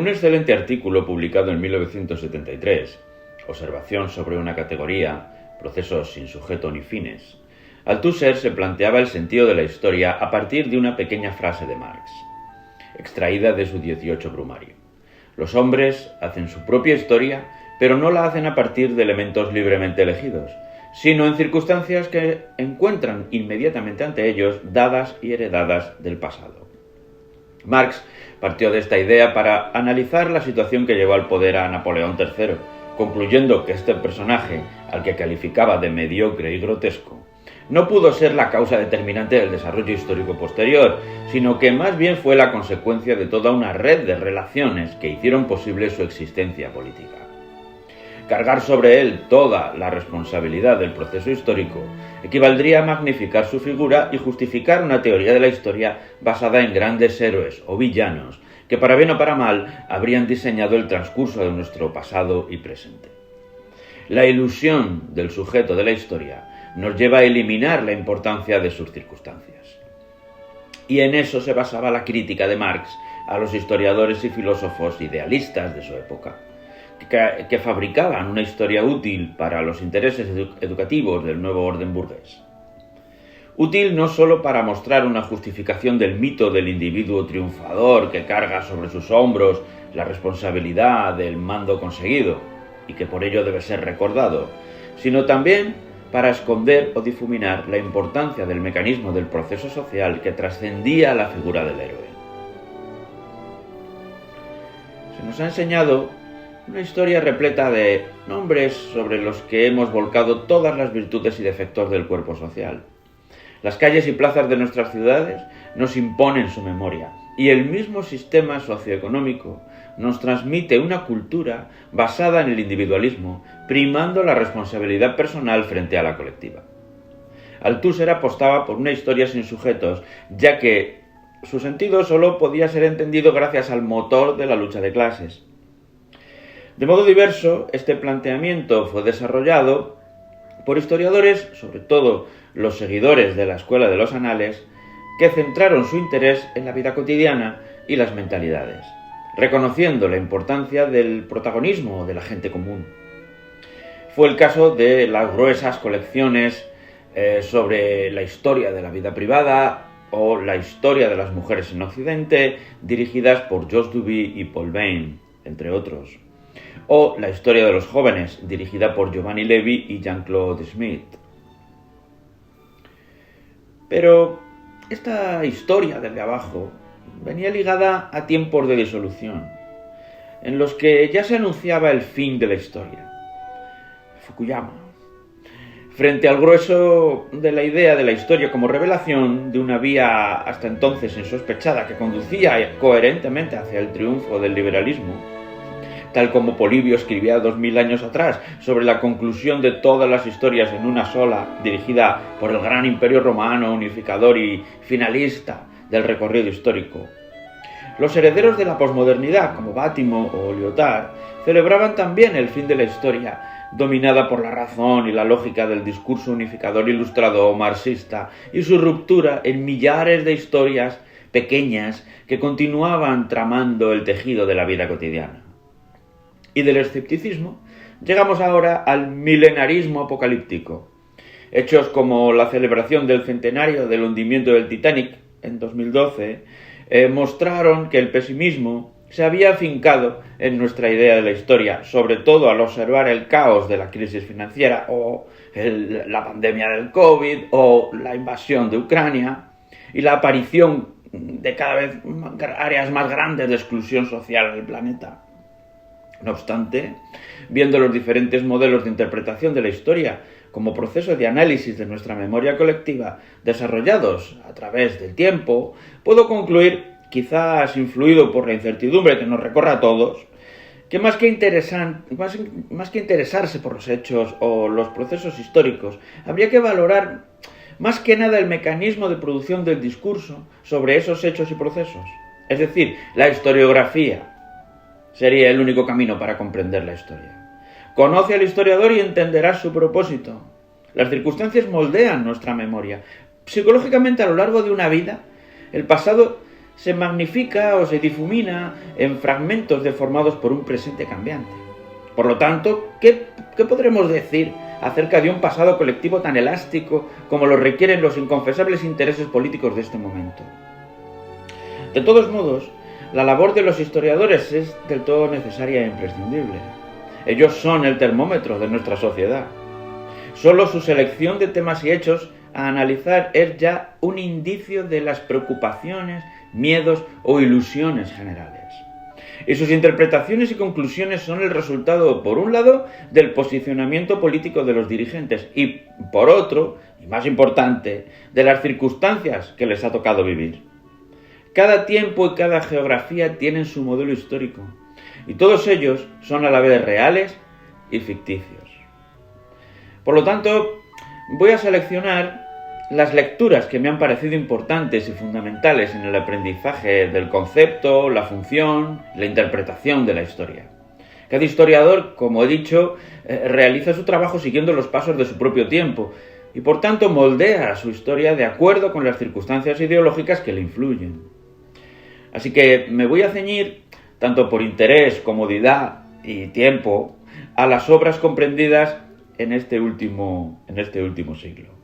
un excelente artículo publicado en 1973, Observación sobre una categoría, procesos sin sujeto ni fines, Althusser se planteaba el sentido de la historia a partir de una pequeña frase de Marx, extraída de su 18 Brumario. Los hombres hacen su propia historia, pero no la hacen a partir de elementos libremente elegidos, sino en circunstancias que encuentran inmediatamente ante ellos, dadas y heredadas del pasado. Marx partió de esta idea para analizar la situación que llevó al poder a Napoleón III, concluyendo que este personaje, al que calificaba de mediocre y grotesco, no pudo ser la causa determinante del desarrollo histórico posterior, sino que más bien fue la consecuencia de toda una red de relaciones que hicieron posible su existencia política. Cargar sobre él toda la responsabilidad del proceso histórico equivaldría a magnificar su figura y justificar una teoría de la historia basada en grandes héroes o villanos que para bien o para mal habrían diseñado el transcurso de nuestro pasado y presente. La ilusión del sujeto de la historia nos lleva a eliminar la importancia de sus circunstancias. Y en eso se basaba la crítica de Marx a los historiadores y filósofos idealistas de su época, que fabricaban una historia útil para los intereses educativos del nuevo orden burgués. Útil no solo para mostrar una justificación del mito del individuo triunfador que carga sobre sus hombros la responsabilidad del mando conseguido y que por ello debe ser recordado, sino también para esconder o difuminar la importancia del mecanismo del proceso social que trascendía la figura del héroe. Se nos ha enseñado una historia repleta de nombres sobre los que hemos volcado todas las virtudes y defectos del cuerpo social. Las calles y plazas de nuestras ciudades nos imponen su memoria, y el mismo sistema socioeconómico nos transmite una cultura basada en el individualismo, primando la responsabilidad personal frente a la colectiva. Althusser apostaba por una historia sin sujetos, ya que su sentido solo podía ser entendido gracias al motor de la lucha de clases. De modo diverso, este planteamiento fue desarrollado por historiadores, sobre todo los seguidores de la Escuela de los Anales, que centraron su interés en la vida cotidiana y las mentalidades, reconociendo la importancia del protagonismo de la gente común. Fue el caso de las gruesas colecciones sobre la historia de la vida privada o la historia de las mujeres en Occidente, dirigidas por Josh Duby y Paul Bain, entre otros, o la historia de los jóvenes, dirigida por Giovanni Levi y Jean-Claude Smith. Pero esta historia desde abajo venía ligada a tiempos de disolución, en los que ya se anunciaba el fin de la historia. Fukuyama. Frente al grueso de la idea de la historia como revelación de una vía hasta entonces insospechada que conducía coherentemente hacia el triunfo del liberalismo, tal como Polibio escribía 2000 años atrás sobre la conclusión de todas las historias en una sola, dirigida por el gran imperio romano, unificador y finalista del recorrido histórico. Los herederos de la posmodernidad, como Bátimo o Lyotard, celebraban también el fin de la historia, dominada por la razón y la lógica del discurso unificador ilustrado marxista, y su ruptura en millares de historias pequeñas que continuaban tramando el tejido de la vida cotidiana. Y del escepticismo llegamos ahora al milenarismo apocalíptico. Hechos como la celebración del centenario del hundimiento del Titanic en 2012 mostraron que el pesimismo se había afincado en nuestra idea de la historia, sobre todo al observar el caos de la crisis financiera o la pandemia del COVID o la invasión de Ucrania y la aparición de cada vez áreas más grandes de exclusión social en el planeta. No obstante, viendo los diferentes modelos de interpretación de la historia como proceso de análisis de nuestra memoria colectiva desarrollados a través del tiempo, puedo concluir, quizás influido por la incertidumbre que nos recorre a todos, que más que interesarse por los hechos o los procesos históricos, habría que valorar más que nada el mecanismo de producción del discurso sobre esos hechos y procesos. Es decir, la historiografía sería el único camino para comprender la historia. Conoce al historiador y entenderás su propósito. Las circunstancias moldean nuestra memoria. Psicológicamente, a lo largo de una vida, el pasado se magnifica o se difumina en fragmentos deformados por un presente cambiante. Por lo tanto, ¿qué podremos decir acerca de un pasado colectivo tan elástico como lo requieren los inconfesables intereses políticos de este momento? De todos modos, la labor de los historiadores es del todo necesaria e imprescindible. Ellos son el termómetro de nuestra sociedad. Solo su selección de temas y hechos a analizar es ya un indicio de las preocupaciones, miedos o ilusiones generales. Y sus interpretaciones y conclusiones son el resultado, por un lado, del posicionamiento político de los dirigentes y, por otro, y más importante, de las circunstancias que les ha tocado vivir. Cada tiempo y cada geografía tienen su modelo histórico, y todos ellos son a la vez reales y ficticios. Por lo tanto, voy a seleccionar las lecturas que me han parecido importantes y fundamentales en el aprendizaje del concepto, la función, la interpretación de la historia. Cada historiador, como he dicho, realiza su trabajo siguiendo los pasos de su propio tiempo y por tanto moldea su historia de acuerdo con las circunstancias ideológicas que le influyen. Así que me voy a ceñir, tanto por interés, comodidad y tiempo, a las obras comprendidas en este último siglo.